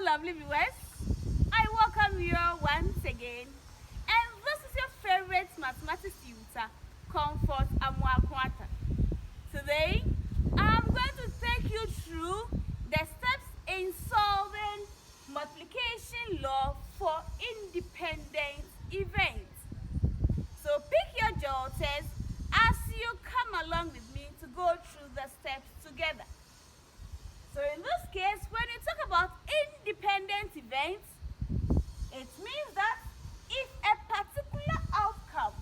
lovely viewers. I welcome you once again. And this is your favorite mathematics tutor, Comfort Amwakwata. Today, I'm going to take you through the steps in solving multiplication law for independent events. So pick your joters as you come along with me to go through the steps together. So in this case, when you talk about independent events, it means that if a particular outcome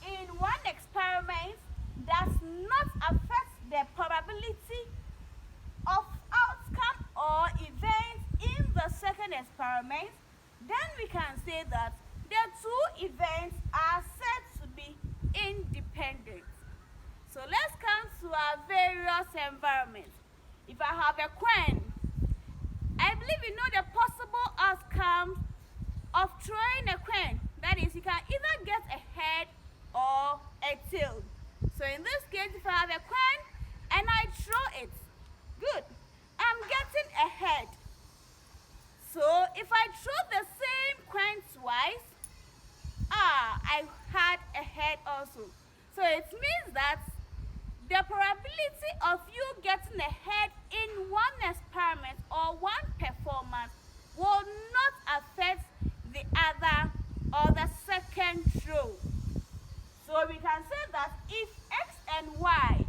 in one experiment does not affect the probability of outcome or event in the second experiment, then we can say that the two events are said to be independent. So let's come to our various environments. If I have a coin, I believe you know the possible outcomes of throwing a coin. That is, you can either get a head or a tail. So in this case, if I have a coin and I throw it, good, I'm getting a head. So if I throw the same coin twice, I had a head also. So it means that the probability of you getting a head in one experiment or one performance will not affect the other or the second throw. So we can say that if X and Y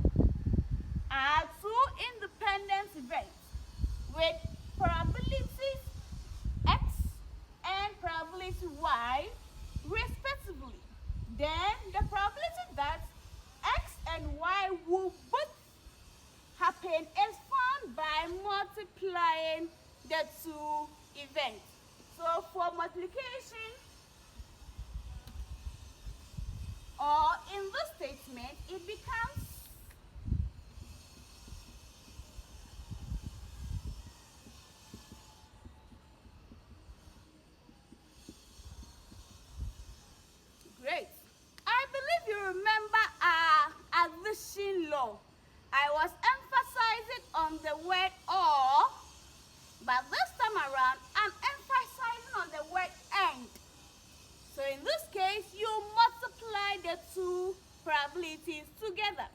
are two independent events with probabilities X and probability Y respectively, then the probability that X and Y will both happen is found by multiplying the two events. So for multiplication, or in this statement, it becomes great. I believe you remember our addition law. I was emphasizing on the word or, but this time around, I'm emphasizing on the word and. So in this case, you multiply the two probabilities together.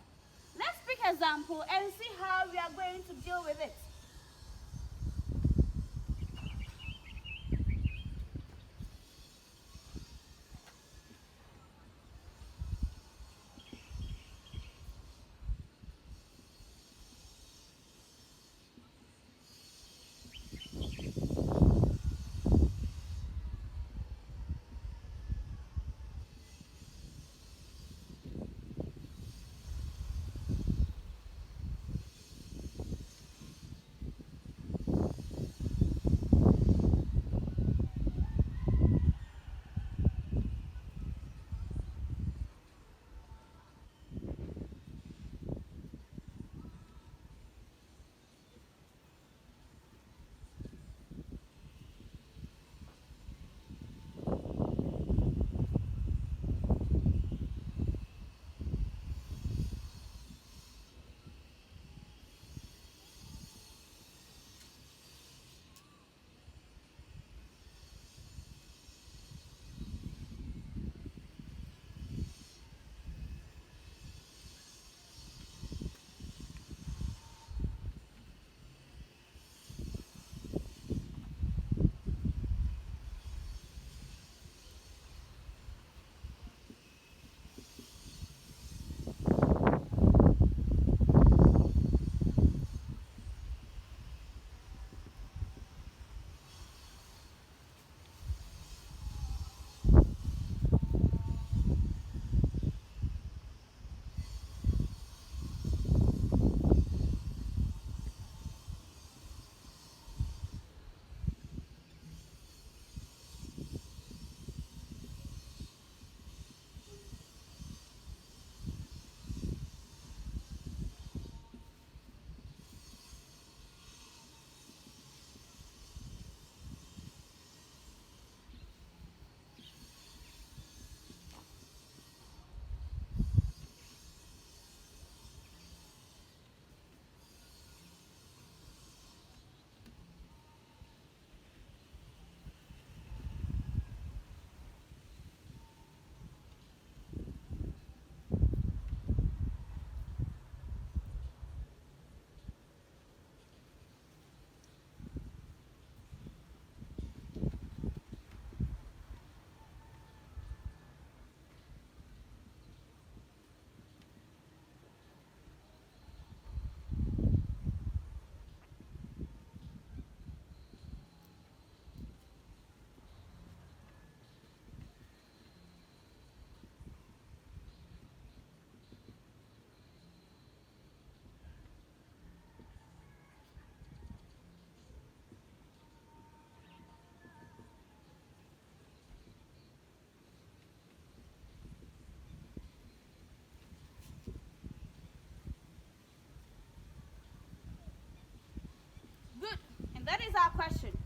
That is our question.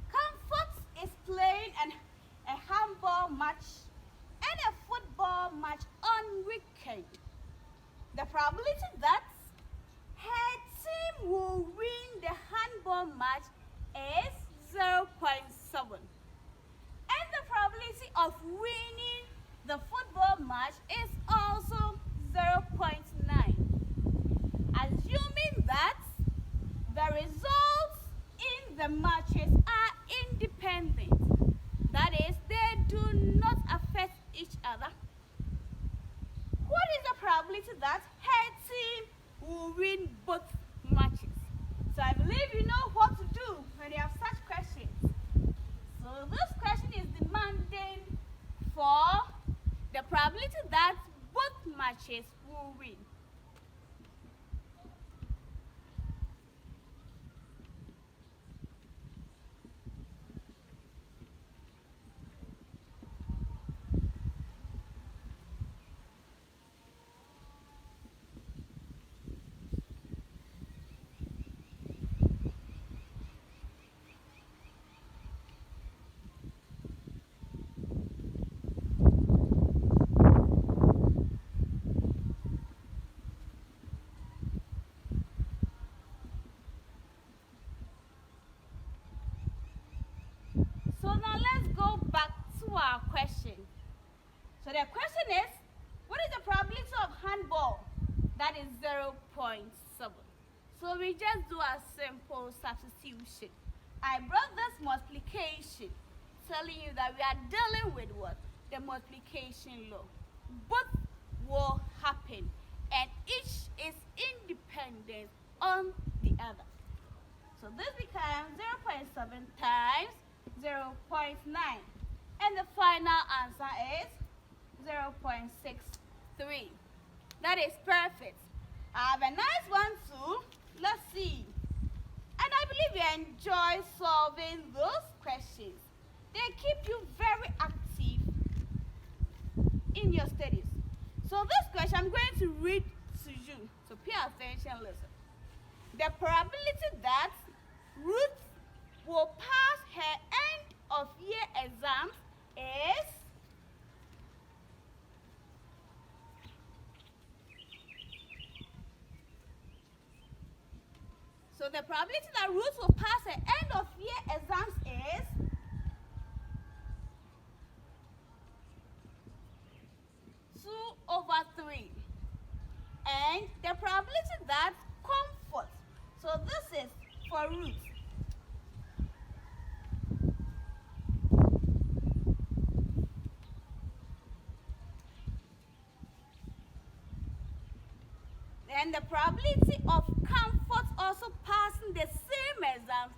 Comfort is playing a handball match and a football match on weekend. The probability that her team will win the handball match is 0.7. And the probability of winning the football match is also 0.9. Assuming that the results in the matches are independent, that is, they do not affect each other, what is the probability that her team will win both matches? So I believe you know what to do when you have such questions. So this question is demanding for the probability that both matches will win. So now let's go back to our question. So the question is, what is the probability of handball? That is 0.7. So we just do a simple substitution. I brought this multiplication, telling you that we are dealing with what? The multiplication law. Both will happen, and each is independent on the other. So this becomes 0.7 times 0.9. And the final answer is 0.63. That is perfect. I have a nice one too. Let's see. And I believe you enjoy solving those questions. They keep you very active in your studies. So this question I'm going to read to you. So pay attention, listen. The probability that Ruth will pass her end of year exams is so the probability that Ruth will pass her end of year exams is 2/3. And the probability that Comfort, so this is for Ruth, and the probability of Comfort also passing the same exams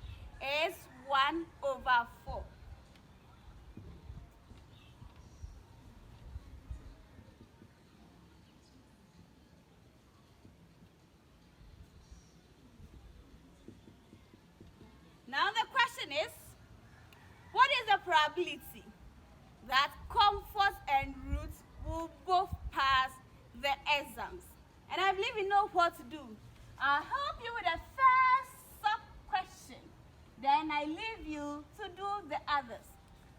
is 1/4. Now the question is, what is the probability that Comfort and Ruth will both pass the exams? And I believe you know what to do. I'll help you with the first sub-question. Then I leave you to do the others.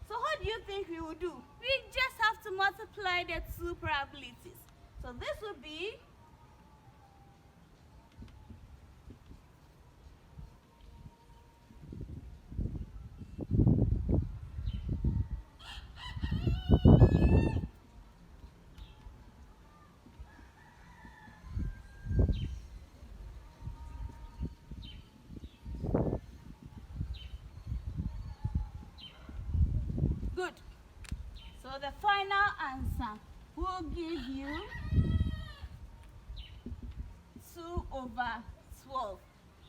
So what do you think we will do? We just have to multiply the two probabilities. So this will be good. So the final answer will give you 2/12.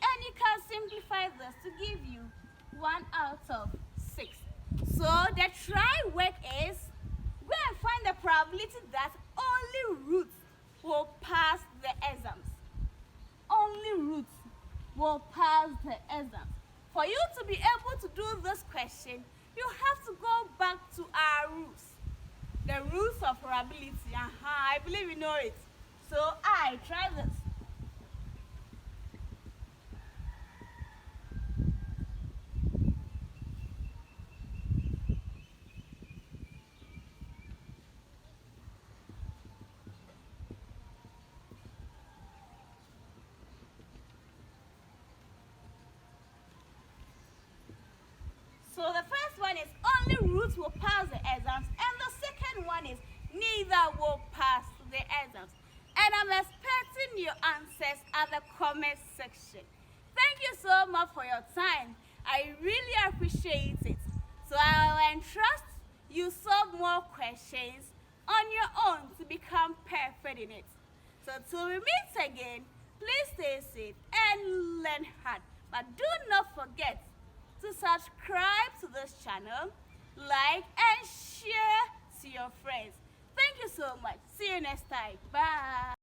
And you can simplify this to give you 1/6. So the try work is, go and find the probability that only Ruth will pass the exams. Only Ruth will pass the exams. For you to be able to do this question, you have to go back to our rules. The rules of probability. I believe you know it. So I try this. that will pass the exams. And I'm expecting your answers at the comment section. Thank you so much for your time. I really appreciate it. So I'll entrust you solve more questions on your own to become perfect in it. So till we meet again, please stay safe and learn hard. But do not forget to subscribe to this channel, like and share to your friends. Thank you so much. See you next time. Bye.